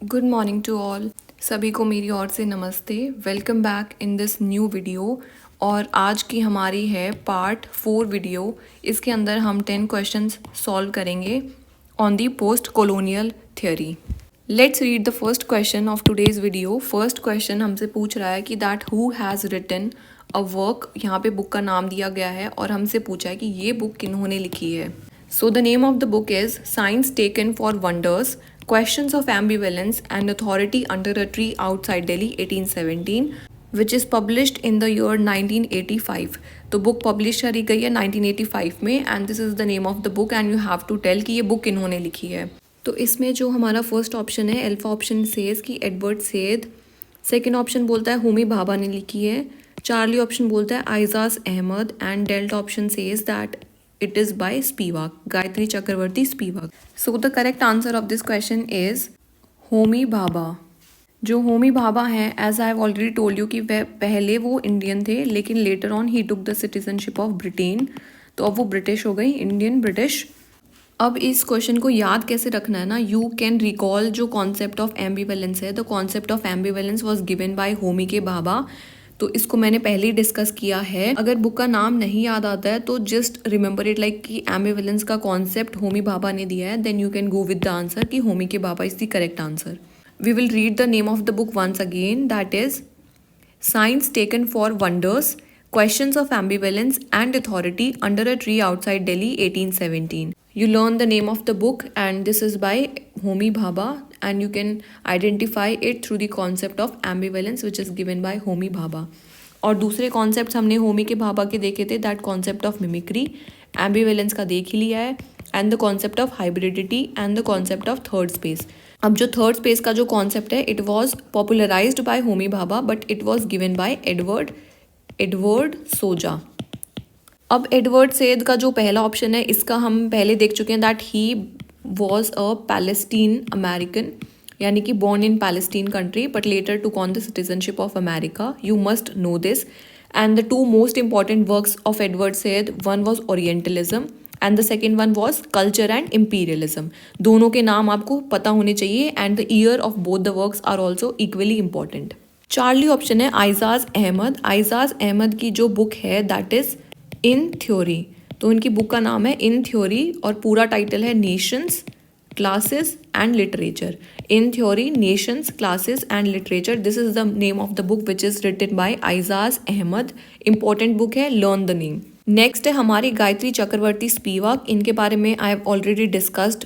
Good morning to all. सभी को मेरी ओर से नमस्ते। Welcome back in this new video. और आज की हमारी है पार्ट 4 वीडियो। इसके अंदर हम 10 क्वेश्चंस सॉल्व करेंगे on the post colonial theory. Let's read the first question of today's video. First question हमसे पूछ रहा है कि that who has written a work. यहाँ पे बुक का नाम दिया गया है और हमसे पूछा है कि ये बुक किन्होंने लिखी है। So the name of the book is Science Taken for Wonders, Questions of Ambivalence and Authority Under a Tree Outside Delhi 1817, which is published in the year 1985. तो बुक पब्लिश करी गई है 1985 में and this is the name of the book and you have to tell कि ये book किन्होंने लिखी है। तो इसमें जो हमारा फर्स्ट ऑप्शन है अल्फा ऑप्शन सेज कि एडवर्ड सेद। सेकेंड ऑप्शन बोलता है होमी भाभा ने लिखी है। चार्ली ऑप्शन बोलता है Aijaz Ahmad and Delta option says that it is by Spivak, Gayatri Chakravarti Spivak. So the correct answer of this question is Homi Bhabha. जो होमी भाभा हैं as I have already told you कि वह पहले वो इंडियन थे लेकिन later on he took the citizenship of Britain. तो अब वो ब्रिटिश हो गई, इंडियन ब्रिटिश। अब इस क्वेश्चन को याद कैसे रखना है ना, यू कैन रिकॉल जो कॉन्सेप्ट ऑफ एम्बिवेलेंस है। The concept of ambivalence was given bye Homi K Bhabha. तो इसको मैंने पहले ही डिस्कस किया है। अगर बुक का नाम नहीं याद आता है तो जस्ट रिमेंबर इट लाइक कि एम्बिवेलेंस का कॉन्सेप्ट होमी भाभा ने दिया है, then you can go with the answer कि Homi K Bhabha is the correct answer. We will read the name of the book once again, that is signs taken for wonders, questions of ambivalence and authority under a tree outside Delhi 1817. You learn the name of the book and this is by Homi Bhabha and you can identify it through the concept of ambivalence which is given by Homi Bhabha. और दूसरे concept हमने Homi K Bhabha के देखे थे, that concept of mimicry, ambivalence का देख ही लिया है, and the concept of hybridity and the concept of third space. अब जो थर्ड स्पेस का जो कॉन्सेप्ट है it was popularised by Homi Bhabha but it was given by Edward Soja. अब एडवर्ड सेद का जो पहला ऑप्शन है इसका हम पहले देख चुके हैं, that he was a Palestine American, यानी कि born in Palestine country but later took on the citizenship of America. You must know this. And the two most important works of Edward Said, one was Orientalism and the second one was Culture and Imperialism. दोनों के नाम आपको पता होने चाहिए and the year of both the works are also equally important. Charlie option है आइजाज अहमद। आइजाज अहमद की जो बुक है दैट इज इन थ्योरी। तो इनकी बुक का नाम है इन थ्योरी और पूरा टाइटल है nations, classes and literature. In theory, nations, classes and literature, this is the name of the book which is written by Aijaz Ahmad. Important book है, learn the name. Next है हमारी Gayatri Chakravorty Spivak. इनके बारे में I have already discussed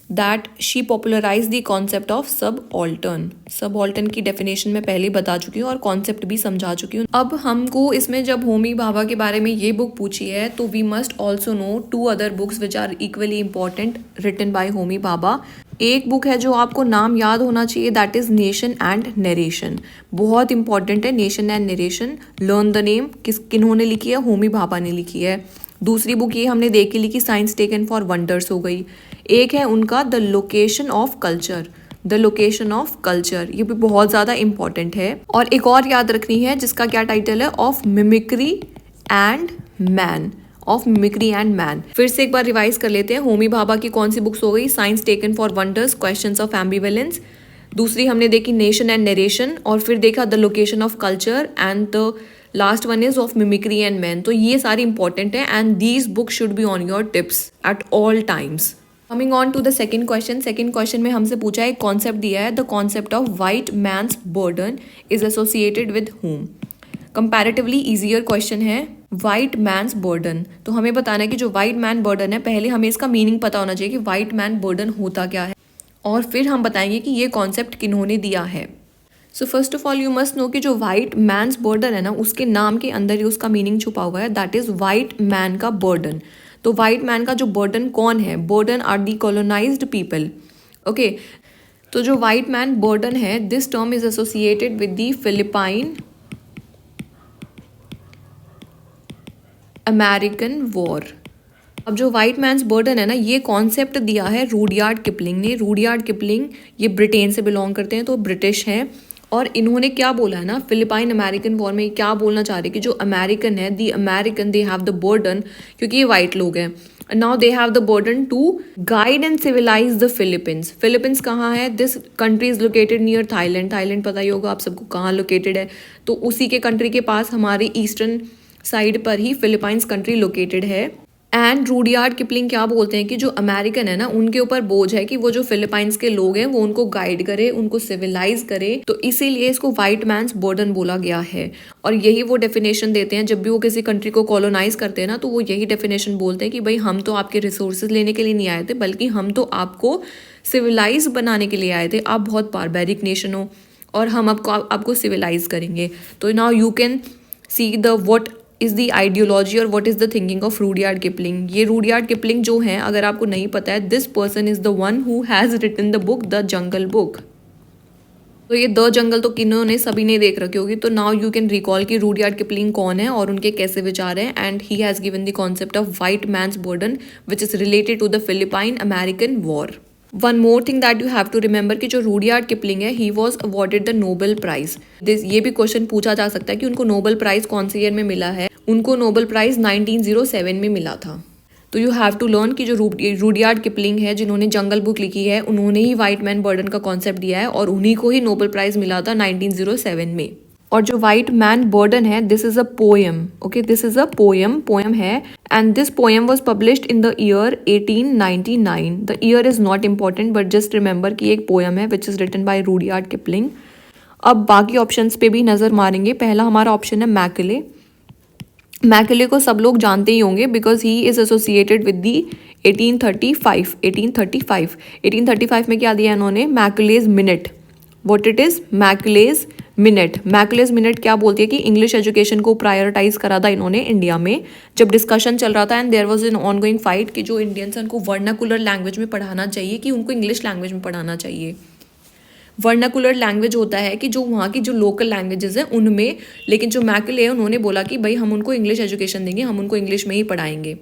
that she popularise the concept of subaltern. Subaltern की definition मैं पहले ही बता चुकी हूँ और कॉन्सेप्ट भी समझा चुकी हूँ। अब हमको इसमें जब होमी भाभा के बारे में ये बुक पूछी है तो we must also know 2 other books which are equally important written by Homi Bhabha. एक बुक है जो आपको नाम याद होना चाहिए, that is nation and narration. बहुत इंपॉर्टेंट है nation and narration. Learn the name, किन्होंने लिखी है, होमी भाभा ने लिखी है। दूसरी बुक ये हमने देख के लिखी, साइंस टेकन फॉर वंडर्स हो गई। एक है उनका the location of culture, the location of culture, ये भी बहुत ज़्यादा इंपॉर्टेंट है। और एक और याद रखनी है जिसका क्या टाइटल है, of mimicry and man, of mimicry and man. फिर से एक बार रिवाइज कर लेते हैं, होमी भाभा की कौन सी बुक्स हो गई, signs taken for wonders, questions of ambivalence. दूसरी हमने देखी नेशन एंड नरेशन, और फिर देखा the location of culture, and the last one is of mimicry and man. तो ये सारी इंपॉर्टेंट है and these book should be on your tips at all times. Coming on to the second question. Second question में हमसे पूछा है, एक concept दिया है, the concept of white man's burden is associated with home. Comparatively easier question है, white man's burden. तो हमें बताना है कि जो वाइट मैन बर्डन है, पहले हमें इसका मीनिंग पता होना चाहिए कि वाइट मैन बर्डन होता क्या है, और फिर हम बताएंगे कि ये कॉन्सेप्ट किन्होंने दिया है। So first of all you must know कि जो वाइट मैन्स बर्डन है ना, उसके नाम के अंदर ही उसका मीनिंग छुपा हुआ है, दैट इज वाइट मैन का बर्डन। तो वाइट मैन का जो बर्डन कौन है, burden are the colonised people. Okay, तो जो वाइट मैन बर्डन है, this term is associated with the Philippine American war. अब जो वाइट मैन्स बर्डन है ना, ये कॉन्सेप्ट दिया है रूडयार्ड किपलिंग ने। रूडयार्ड किपलिंग ये ब्रिटेन से बिलोंग करते हैं, तो ब्रिटिश हैं, और इन्होंने क्या बोला है ना, फिलिपाइन अमेरिकन वॉर में क्या बोलना चाह रहे हैं कि जो अमेरिकन है, the American they have the burden, क्योंकि ये वाइट लोग हैं, now they have the burden to guide and civilise the Philippines. Philippines कहाँ है? This country is located near Thailand. Thailand पता ही होगा आप सबको कहाँ लोकेटेड है, तो उसी के कंट्री के पास हमारी ईस्टर्न साइड पर ही फिलीपाइंस कंट्री लोकेटेड है। एंड रूडयार्ड किपलिंग क्या बोलते हैं कि जो अमेरिकन है ना, उनके ऊपर बोझ है कि वो जो फिलीपाइंस के लोग हैं वो उनको गाइड करे, उनको सिविलाइज करे, तो इसीलिए इसको वाइट मैन्स बर्डन बोला गया है। और यही वो डेफिनेशन देते हैं जब भी वो किसी कंट्री को कॉलोनाइज करते हैं ना, तो वो यही डेफिनेशन बोलते हैं कि भाई हम तो आपके रिसोर्सेज लेने के लिए नहीं आए थे, बल्कि हम तो आपको सिविलाइज बनाने के लिए आए थे। आप बहुत बारबैरिक नेशन हो और हम आपको सिविलाइज करेंगे। तो now you can see the what is the ideology और what is the thinking of Rudyard Kipling. ये रूडयार्ड किपलिंग जो है, अगर आपको नहीं पता है, this person is the one who has written the book the jungle book. तो ये द जंगल तो किन्होंने सभी ने देख रखी होगी। तो नाउ यू कैन रिकॉल कि रूडयार्ड किपलिंग कौन है और उनके कैसे विचार हैं। And he has given the concept of white man's burden which is related to the Philippine American war. One more thing that you have to remember कि जो रूडयार्ड किपलिंग है, he was awarded the Nobel prize. ये भी question पूछा जा सकता है कि उनको नोबेल प्राइज कौन से ईयर में मिला है। उनको नोबेल प्राइज 1907 में मिला था। तो यू हैव टू लर्न कि जो रूडयार्ड किपलिंग है, जिन्होंने जंगल बुक लिखी है, उन्होंने ही वाइट मैन बर्डन का कॉन्सेप्ट दिया है और उन्हीं को ही नोबेल प्राइज मिला था 1907 में। और जो वाइट मैन बर्डन है, this is a poem, okay, this is a poem है। And this poem was published in the year 1899। The year is not important, but just remember कि एक पोएम है which is written by Rudyard Kipling. अब बाकी options पे भी नजर मारेंगे। पहला हमारा ऑप्शन है मैकले। मैकले को सब लोग जानते ही होंगे because he is associated with the 1835 में क्या दिया इन्होंने? Macaulay's minute. What it is? Macaulay's minute. Macaulay's minute क्या बोलती है कि इंग्लिश एजुकेशन को प्रायोरिटाइज करा था इन्होंने इंडिया में, जब डिस्कशन चल रहा था and there was an ongoing fight कि जो इंडियंस हैं उनको वर्नाकुलर लैंग्वेज में पढ़ाना चाहिए कि उनको इंग्लिश लैंग्वेज में पढ़ाना चाहिए। वर्नाकुलर लैंग्वेज होता है कि जो वहाँ की जो लोकल लैंग्वेजेस हैं उनमें, लेकिन जो मैकले है उन्होंने बोला कि भाई हम उनको इंग्लिश एजुकेशन देंगे, हम उनको इंग्लिश में ही पढ़ाएंगे।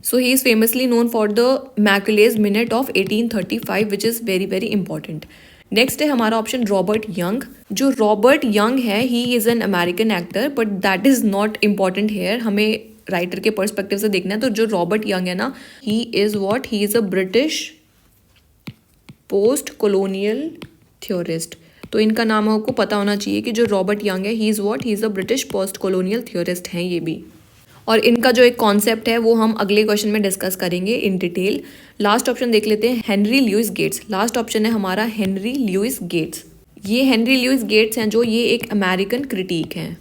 So he is famously known for the Macaulay's minute of 1835 which is very very important. Next है हमारा ऑप्शन रॉबर्ट यंग। जो रॉबर्ट यंग है, he is an American actor, but that is not important here. हमें writer के perspective से देखना है। तो जो रॉबर्ट यंग है ना, he is what? He is a British post colonial theorist. तो इनका नाम आपको पता होना चाहिए कि जो रॉबर्ट यंग है, he is what? He is a British post colonial theorist हैं ये भी। और इनका जो एक कॉन्सेप्ट है वो हम अगले क्वेश्चन में डिस्कस करेंगे इन डिटेल। लास्ट ऑप्शन देख लेते हैं, Henry Lewis Gates. Last option है हमारा हेनरी ल्यूइस गेट्स। ये हेनरी ल्यूइस गेट्स हैं जो ये एक अमेरिकन क्रिटिक हैं।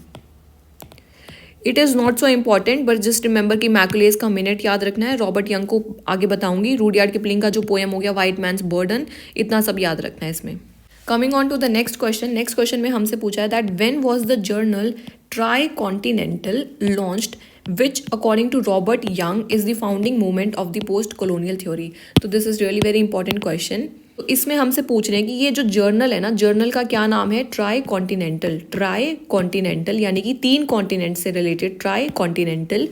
It is not so important, but just remember कि मैकलेज का मिनट याद रखना है। रॉबर्ट यंग को आगे बताऊंगी। रूडयार्ड किपलिंग का जो पोएम हो गया वाइट मैन्स बर्डन, इतना सब याद रखना है इसमें। Coming on to the next question. Next question में हमसे पूछा है that when was the journal tricontinental launched which according to Robert Young is the founding movement of the post colonial theory. तो this is really very important question. तो इसमें हमसे पूछ रहे हैं कि ये जो जर्नल है ना, जर्नल का क्या नाम है? Try continental. ट्राई कॉन्टिनेंटल यानी कि 3 कॉन्टिनेंट से रिलेटेड ट्राई कॉन्टिनेंटल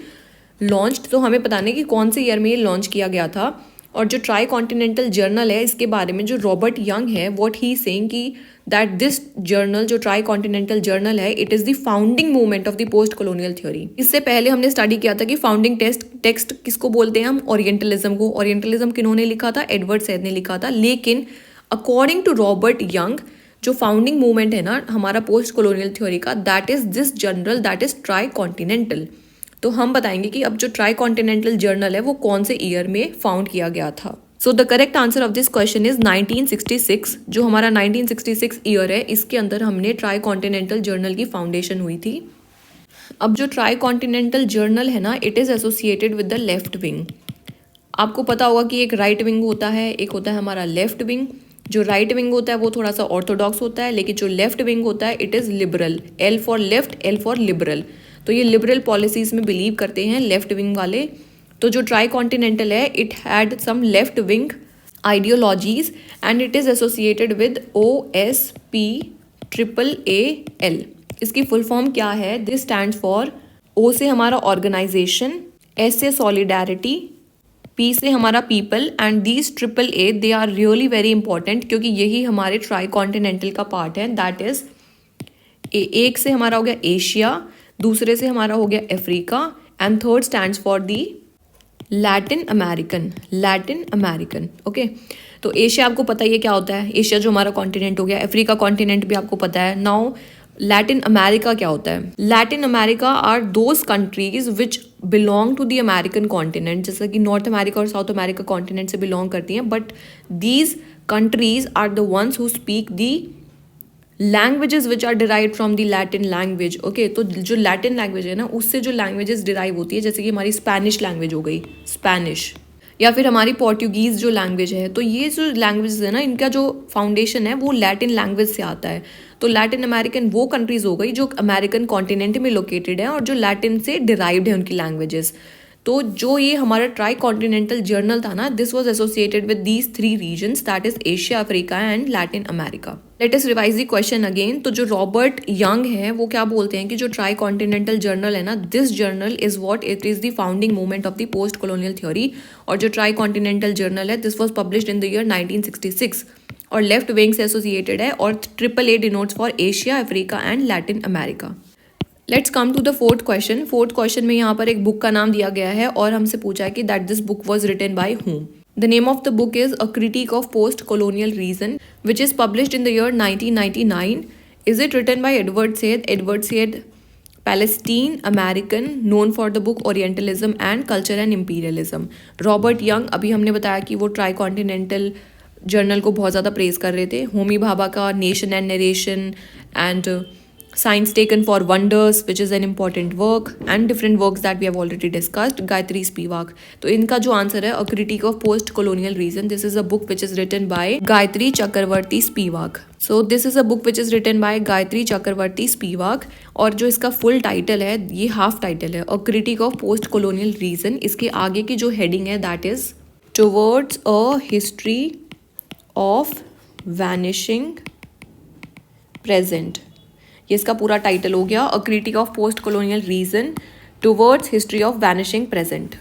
लॉन्च्ड। तो हमें बताना है कि कौन से ईयर में ये लॉन्च किया गया था। और जो ट्राई कॉन्टिनेंटल जर्नल है, इसके बारे में जो रॉबर्ट यंग है, व्हाट ही सेइंग कि दैट दिस जर्नल, जो ट्राई कॉन्टिनेंटल जर्नल है, it is the founding movement of the post colonial theory. इससे पहले हमने स्टडी किया था कि फाउंडिंग टेक्स्ट किसको बोलते हैं हम? ओरिएंटलिज्म को। ओरिएंटलिज्म किन्होंने लिखा था? एडवर्ड सैड ने लिखा था। लेकिन अकॉर्डिंग टू रॉबर्ट यंग, जो फाउंडिंग मूवमेंट है ना हमारा पोस्ट कॉलोनियल थ्योरी का, that is this journal, that is try continental. तो हम बताएंगे कि अब जो ट्राई कॉन्टिनेंटल जर्नल है वो कौन से ईयर में फाउंड किया गया था। सो the correct answer of this question is 1966। जो हमारा 1966 ईयर है, इसके अंदर हमने ट्राई कॉन्टिनेंटल जर्नल की फाउंडेशन हुई थी। अब जो ट्राई कॉन्टिनेंटल जर्नल है ना, it is associated with the left wing. आपको पता होगा कि एक राइट विंग होता है, एक होता है हमारा लेफ्ट विंग। जो राइट विंग होता है वो थोड़ा सा ऑर्थोडॉक्स होता है, लेकिन जो लेफ्ट विंग होता है it is liberal. L for left, L for liberal. तो ये लिबरल पॉलिसीज़ में बिलीव करते हैं लेफ्ट विंग वाले। तो जो ट्राई कॉन्टिनेंटल है, it had some left wing ideologies and it is associated with OSPAAAL। इसकी फुल फॉर्म क्या है? दिस स्टैंड फॉर O से हमारा ऑर्गेनाइजेशन, S से सॉलिडारिटी, P से हमारा people and these AAA they are really very important क्योंकि यही हमारे ट्राई कॉन्टिनेंटल का पार्ट है। दैट इज एक से हमारा हो गया एशिया, दूसरे से हमारा हो गया Africa and third stands for the Latin American. Okay, तो एशिया आपको पता ही है क्या होता है, एशिया जो हमारा कॉन्टिनेंट हो गया, अफ्रीका कॉन्टिनेंट भी आपको पता है। नाउ लैटिन अमेरिका क्या होता है? Latin America are those countries which belong to the American continent, जैसा कि नॉर्थ अमेरिका और साउथ अमेरिका कॉन्टिनेंट से बिलोंग करती हैं, but these countries are the ones who speak the languages which are derive from the Latin language. Okay, तो जो Latin language है ना, उससे जो लैंग्वेजेस डिराइव होती है, जैसे कि हमारी स्पेनिश लैंग्वेज हो गई, स्पेनिश, या फिर हमारी पोर्टुगीज़ जो लैंग्वेज है, तो ये जो लैंग्वेज है ना, इनका जो फाउंडेशन है वो लैटिन लैंग्वेज से आता है। तो लैटिन अमेरिकन वो कंट्रीज हो गई जो अमेरिकन कॉन्टिनेंट में लोकेटेड है और जो लैटिन से डिराइव्ड है उनकी लैंग्वेजेस। तो जो ये हमारा ट्राई कॉन्टिनेंटल जर्नल था ना, this was associated with these three regions, that is Asia, Africa and Latin America. Let us revise the question again. तो जो रॉबर्ट यंग है वो क्या बोलते हैं कि जो ट्राई कॉन्टिनेंटल जर्नल है ना, this journal is what it is the founding movement of the post colonial theory. और जो ट्राई कॉन्टिनेंटल जर्नल है, this was published in the year 1966 और लेफ्ट विंग से एसोसिएटेड है, और AAA denotes for Asia, Africa and Latin America. Let's come to the fourth question. Fourth question में यहाँ पर एक बुक का नाम दिया गया है और हमसे पूछा है कि that this book was written by whom। The name of the book is A Critique of Post-Colonial Reason, which is published in the year 1999. Is it written by Edward Said? Edward Said, Palestine American, known for the book Orientalism and Culture and Imperialism. Robert Young, अभी हमने बताया कि वो try continental journal को बहुत ज़्यादा praise कर रहे थे। होमी भाभा का nation and narration and Science Taken for Wonders, which is an important work, and different works that we have already discussed. Gayatri Spivak. तो इनका जो आंसर है, A Critique of Post-Colonial Reason, this is a book which is written by Gayatri Chakravarti Spivak. So this is a book which is written by Gayatri Chakravarti Spivak, और जो इसका full title है, ये half title है, A Critique of Post-Colonial Reason। इसके आगे की जो हेडिंग है, that is Towards a History of Vanishing Present। ये इसका पूरा टाइटल हो गया, a critique of post colonial reason towards history of vanishing present.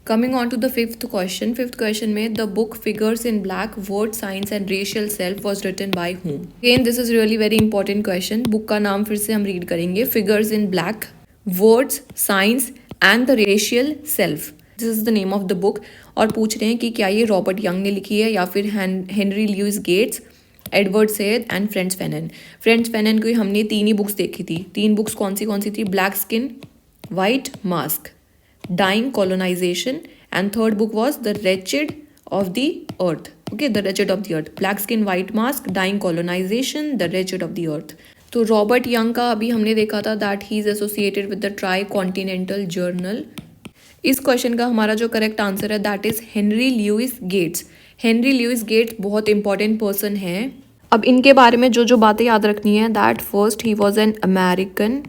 Coming on to the fifth question. Fifth question में the book figures in black, word science and racial self was written by whom। Again this is really very important question. Book का नाम फिर से हम read करेंगे, figures in black, words, science and the racial self, this is the name of the book. और पूछ रहे हैं कि क्या ये रॉबर्ट यंग ने लिखी है या फिर Henry Lewis Gates, Edward Said and Frantz Fanon. Frantz Fanon की हमने 3 ही बुक्स देखी थी। 3 बुक्स कौन सी थी? Black skin, white mask, dying colonisation, and third book was the wretched of the earth. Okay, the wretched of the earth, black skin, white mask, dying colonisation, the wretched of the earth. तो Robert Young का अभी हमने देखा था that he is associated with the tri continental journal. इस question का हमारा जो करेक्ट आंसर है that is Henry Lewis Gates. हेनरी ल्यूइस गेट्स बहुत इंपॉर्टेंट पर्सन है। अब इनके बारे में जो जो बातें याद रखनी है, that first he was an American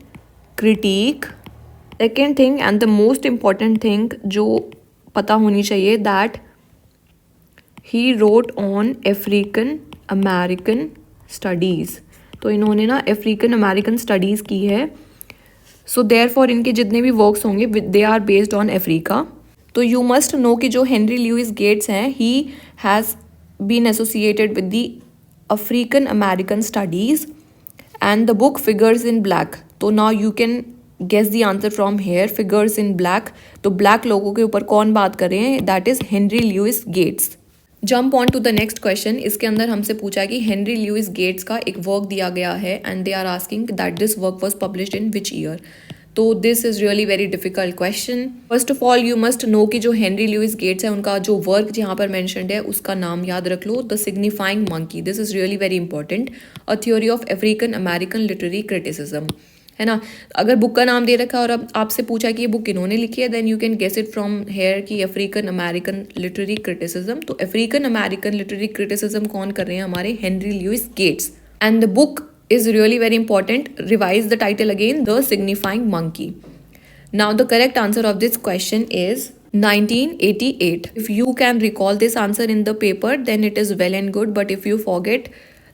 critic. Second thing and the most important thing जो पता होनी चाहिए, that he wrote on African American studies. तो इन्होंने ना अफ्रीकन अमेरिकन स्टडीज़ की है। सो देयरफॉर इनके जितने भी वर्क्स होंगे they are based on Africa. तो यू मस्ट नो कि जो हेनरी ल्यूइस गेट्स हैं, he has been associated with the African American studies and the book figures in black. तो now you can guess the answer from here, figures in black. तो black लोगों के ऊपर कौन बात कर रहे हैं? That is Henry Lewis Gates. Jump on to the next question. इसके अंदर हमसे पूछा कि हेनरी ल्यूइस गेट्स का एक वर्क दिया गया है and they are asking that this work was published in which year. तो this is really very difficult question. First of all you must know कि जो हेनरी ल्यूइस गेट्स है उनका जो वर्क जहाँ पर मैंशनड है उसका नाम याद रख लो, the signifying monkey. This is really very important. A theory of African American literary criticism, है ना। अगर बुक का नाम दे रखा है और अब आपसे पूछा कि ये बुक इन्होंने लिखी है, then you can guess it from here कि अफ्रीकन अमेरिकन लिटरेरी क्रिटिसिज्म। तो अफ्रीकन अमेरिकन लिटरेरी क्रिटिसिज्म कौन कर रहे हैं? हमारे Henry Lewis Gates. And the book is really very important. Revise the title again, The Signifying Monkey. Now the correct answer of this question is 1988. If you can recall this answer in the paper, then it is well and good, but if you forget,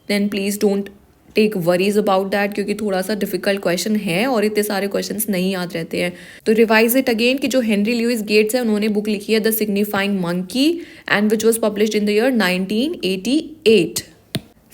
then please don't take worries about that, क्योंकि थोड़ा सा difficult question है और इतने सारे questions नहीं याद रहते हैं। तो रिवाइज इट अगेन कि जो हेनरी ल्यूइस गेट्स है उन्होंने बुक लिखी है the signifying monkey and which was published in the year 1988।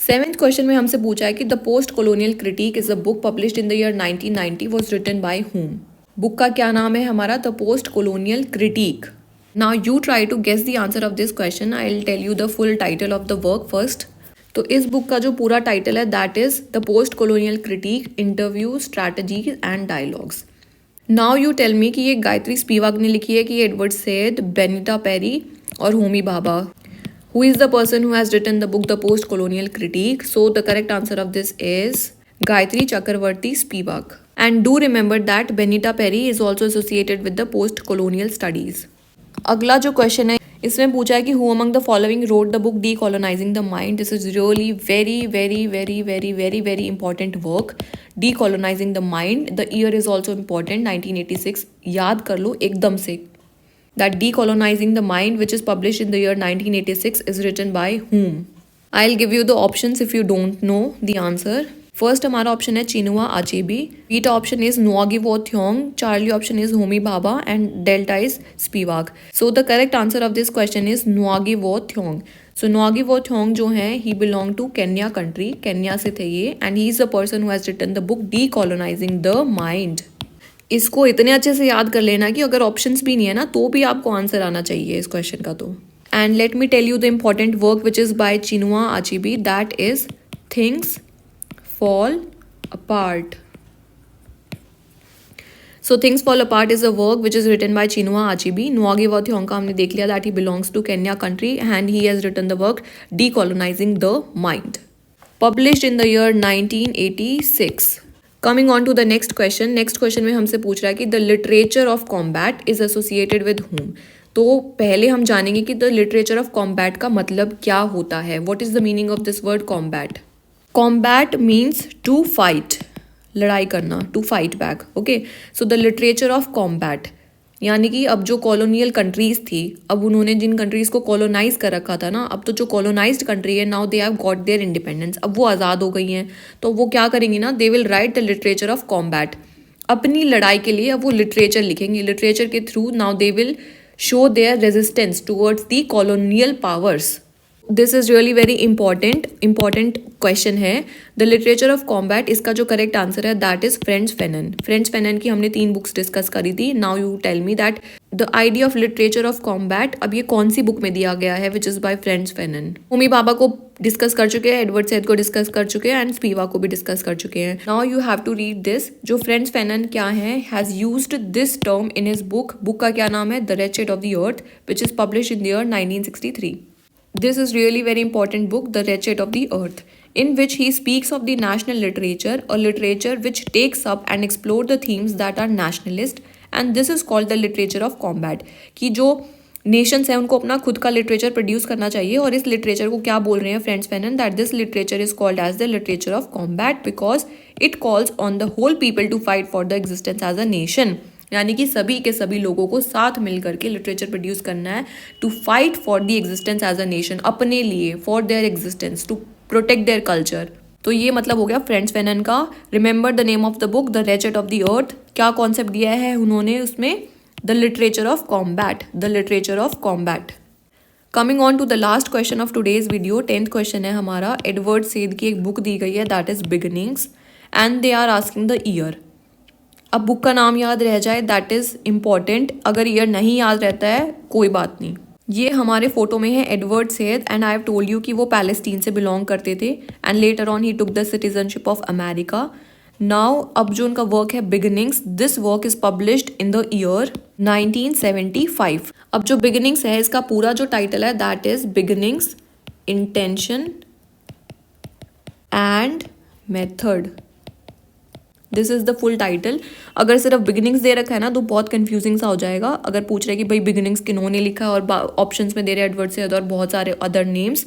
Seventh question में हमसे पूछा है कि the post colonial critic is a book published in the year 1990 was written by whom। Book का क्या नाम है हमारा? The post colonial critic. Now you try to guess the answer of this question. I will tell you the full title of the work first. तो इस book का जो पूरा टाइटल है that is the post colonial critic, interviews, strategies and dialogues. Now you tell me कि ये Gayatri Spivak ने लिखी है कि एडवर्ड सैयद, बेनिटा पेरी और Homi Bhabha. Who is the person who has written the book The Post-Colonial Critique? So the correct answer of this is Gayatri Chakravarti Spivak. And do remember that Benita Perry is also associated with the post-colonial studies. अगला जो question है इसमें पूछा है कि who among the following wrote the book Decolonizing the Mind? This is really very important work. Decolonizing the Mind. The year is also important, 1986. याद कर लो एकदम से that Decolonizing the Mind, which is published in the year 1986, is written by whom? I'll give you the options if you don't know the answer. First हमारा option है Chinua Achebe, beta option is Ngugi wa Thiong'o, Charlie option is Homi Bhabha and Delta is Spivak. So the correct answer of this question is Ngugi wa Thiong'o. So Ngugi wa Thiong'o जो है he belong to Kenya country, Kenya से थे ये, and he is the person who has written the book decolonising the mind. इसको इतने अच्छे से याद कर लेना कि अगर ऑप्शंस भी नहीं है ना तो भी आपको आंसर आना चाहिए इस क्वेश्चन का। तो and let me tell you the important work which is by Chinua Achebe, that is things fall apart. So things fall apart is a work which is written by Chinua Achebe. Ngugi wa Thiong'o का हमने देख लिया that he belongs to Kenya country and he has written the work decolonising the mind, published in the year 1986। Coming on to the next question. Next question में हमसे पूछ रहा है कि the literature of combat is associated with whom। तो पहले हम जानेंगे कि द लिटरेचर ऑफ कॉम्बैट का मतलब क्या होता है। What is the meaning of this word combat? Combat means to fight, लड़ाई करना, to fight back. Okay, so the literature of combat यानी कि अब जो कॉलोनियल कंट्रीज थी, अब उन्होंने जिन कंट्रीज को कॉलोनाइज कर रखा था ना, अब तो जो कॉलोनाइज्ड कंट्री है now they have got their independence, अब वो आज़ाद हो गई हैं, तो वो क्या करेंगी ना, they will write the literature of combat. अपनी लड़ाई के लिए अब वो लिटरेचर लिखेंगे, लिटरेचर के through now they will show their resistance towards the colonial powers. This is really very important question है। द लिटरेचर ऑफ कॉम्बैट, इसका जो करेक्ट आंसर है that is Frantz Fanon. Frantz Fanon की हमने 3 books discuss करी थी। Now you tell me that the idea of literature of combat अब ये कौन सी बुक में दिया गया है which is by Frantz Fanon. Homi Bhabha को डिस्कस कर चुके हैं, एडवर्ड सैयद को डिस्कस कर चुके हैं एंड स्पिवाक को भी डिस्कस कर चुके हैं। Now you have to read this. जो फ्रेंच फैनन क्या है, has used this term in his book. Book का क्या नाम है? The wretched of the earth, which is published in the year 1963। This is really very important book, The Wretched of the Earth, in which he speaks of the national literature, a literature which takes up and explore the themes that are nationalist, and this is called the literature of combat। कि जो Nations हैं उनको अपना खुद का literature produce करना चाहिए, और इस लिटरेचर को क्या बोल रहे हैं Frantz Fanon, that this literature is called as the literature of combat because it calls on the whole people to fight for the existence as a nation. यानी कि सभी के सभी लोगों को साथ मिल करके लिटरेचर प्रोड्यूस करना है to fight for the existence as a nation, अपने लिए, for their existence, to protect their culture. तो ये मतलब हो गया फ्रेंच फैनन का। Remember the name of the book, the wretched of the earth. क्या कॉन्सेप्ट दिया है उन्होंने उसमें? The literature of combat, the literature of combat. Coming on to the last question of today's video, 10th question है हमारा। Edward Syed की एक book दी गई है that is beginnings and they are asking the year. अब बुक का नाम याद रह जाए दैट इज इम्पॉर्टेंट, अगर ईयर नहीं याद रहता है कोई बात नहीं। ये हमारे फोटो में है Edward Syed and I have told you कि वो पैलेस्टीन से बिलोंग करते थे and later on he took the citizenship of America. Now अब जो उनका वर्क है beginnings, this work is published in the year 1975। अब जो बिगिनिंग्स है इसका पूरा जो टाइटल है that is beginnings, intention and method. This is the full title. अगर सिर्फ बिगिनिंग्स दे रखा है ना तो बहुत कंफ्यूजिंग सा हो जाएगा। अगर पूछ रहे कि भाई बिगिनिंग्स किन्होंने लिखा है और ऑप्शंस में दे रहे एडवर्ड सैयद और बहुत सारे अदर नेम्स,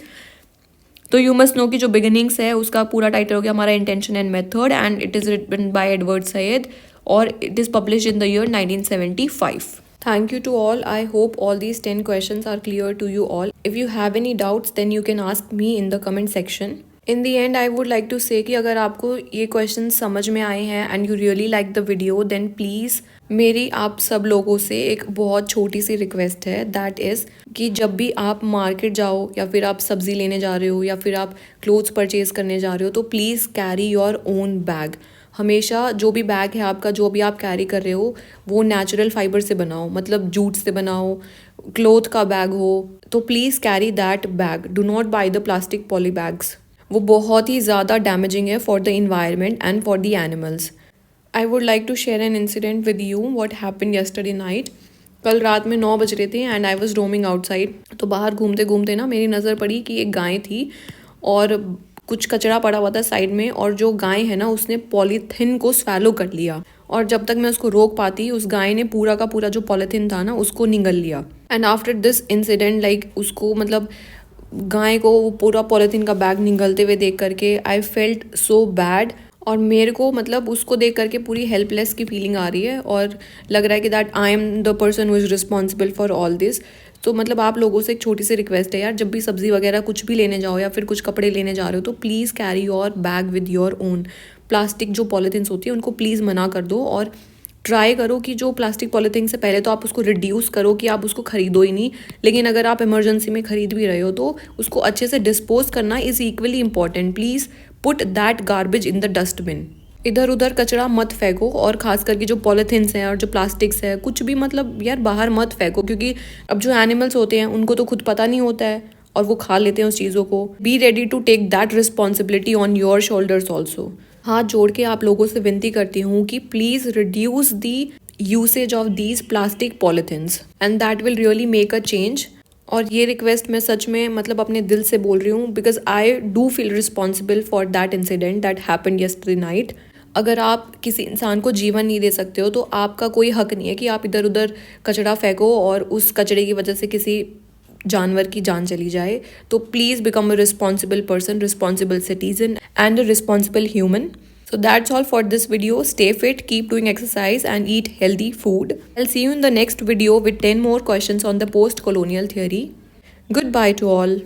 तो यू मस्ट नो कि जो बिगिनिंग्स है उसका पूरा टाइटल हो गया हमारा intention and method and it is written by Edward Said और it is published in the year 1975। Thank you to all. I hope all these 10 questions are clear to you all. If you have any doubts then you can ask me in the comment section. In the end I would like to say कि अगर आपको ये question समझ में आए हैं and you really like the video, then please मेरी आप सब लोगों से एक बहुत छोटी सी रिक्वेस्ट है, दैट इज़ कि जब भी आप मार्केट जाओ या फिर आप सब्ज़ी लेने जा रहे हो या फिर आप क्लोथ्स परचेज़ करने जा रहे हो, तो please carry your own bag. हमेशा जो भी बैग है आपका, जो भी आप कैरी कर रहे हो, वो नेचुरल फाइबर से बनाओ, मतलब जूट से बनाओ, क्लोथ का बैग हो, तो please carry that bag. Do not buy the plastic poly bags. वो बहुत ही ज़्यादा डैमेजिंग है for the environment and for the animals. I would like to share an incident with you what happened yesterday night. कल रात में 9 बज रहे थे and I was roaming outside. तो बाहर घूमते घूमते ना मेरी नज़र पड़ी कि एक गाय थी और कुछ कचरा पड़ा हुआ था साइड में, और जो गाय है ना उसने पॉलीथिन को स्वैलो कर लिया, और जब तक मैं उसको रोक पाती उस गाय ने पूरा का पूरा जो पॉलीथिन था ना उसको निगल लिया। And after this incident like उसको मतलब गाय को वो पूरा पॉलीथीन का बैग निगलते हुए देख करके आई फेल्ट सो बैड, और मेरे को मतलब उसको देख करके पूरी हेल्पलेस की फीलिंग आ रही है और लग रहा है कि that I am the person who is responsible for all this. तो मतलब आप लोगों से एक छोटी सी रिक्वेस्ट है यार, जब भी सब्ज़ी वगैरह कुछ भी लेने जाओ या फिर कुछ कपड़े लेने जा रहे हो, तो please carry your bag with your own. Plastic जो पॉलीथीन्स होती है उनको प्लीज़ मना कर दो, और ट्राई करो कि जो प्लास्टिक पॉलीथीन से पहले तो आप उसको रिड्यूस करो कि आप उसको खरीदो ही नहीं, लेकिन अगर आप इमरजेंसी में खरीद भी रहे हो तो उसको अच्छे से डिस्पोज करना is equally important. Please put that garbage in the dustbin. इधर उधर कचरा मत फेंको, और खास करके जो पॉलीथीन्स हैं और जो प्लास्टिक्स है कुछ भी मतलब यार बाहर मत फेंको, क्योंकि अब जो एनिमल्स होते हैं उनको तो खुद पता नहीं होता है और वो खा लेते हैं उस चीज़ों को। Be ready to take that responsibility on your shoulders also. हाथ जोड़ के आप लोगों से विनती करती हूँ कि please reduce the usage of these plastic polythenes and that will really make a change. और ये रिक्वेस्ट मैं सच में मतलब अपने दिल से बोल रही हूँ, because I do feel responsible for that incident that happened yesterday night. अगर आप किसी इंसान को जीवन नहीं दे सकते हो तो आपका कोई हक नहीं है कि आप इधर उधर कचरा फेंको और उस कचरे की वजह से किसी जानवर की जान चली जाए। तो please become a responsible person, responsible citizen and a responsible human. So that's all for this video. Stay fit, keep doing exercise and eat healthy food. I'll see you in the next video with 10 more questions on the post-colonial theory. Goodbye to all.